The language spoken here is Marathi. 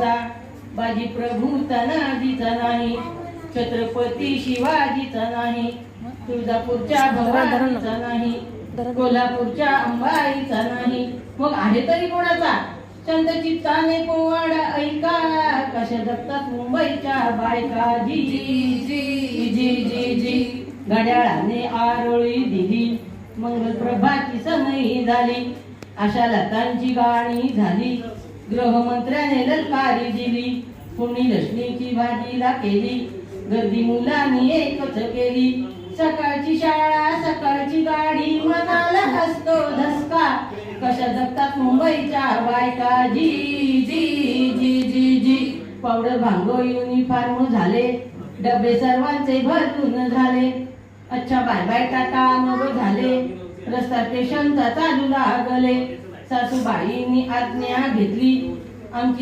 कोणाचा, बाजी प्रभू तानाजीचा नाही, छत्रपती शिवाजीचा नाही, तुळजापूरच्या भवानीचा नाही, कोल्हापूरच्या अंबाईचा नाही, मग आहे तरी कोणाचा? शांत चित्ताने पोवाडा ऐका, कशा जगतात मुंबईच्या बायका. जी जी जी जी जी घड्याळाने आरोळी दिली, मंगलप्रभाची समयी झाली, अशा लतांची गाणी झाली, गृहमंत्र्याने ललकारी दिली, कुणी लक्ष्मीची भाजीला केली, गर्दी मुलांनी एकच केली, सकाळची शाळा सकाळची गाडी, मनाला हसतो धसका, कशा जगतात मुंबईच्या बायका. जी जी जी जी जी पावडर भांगो युनिफॉर्म झाले, डबे सर्वांचे भरून झाले, अच्छा बाय बाय टाटा नको झाले, रस्ता स्टेशनचा चालू लागले, सासूबाईंनी आज्ञा घेतली, आमची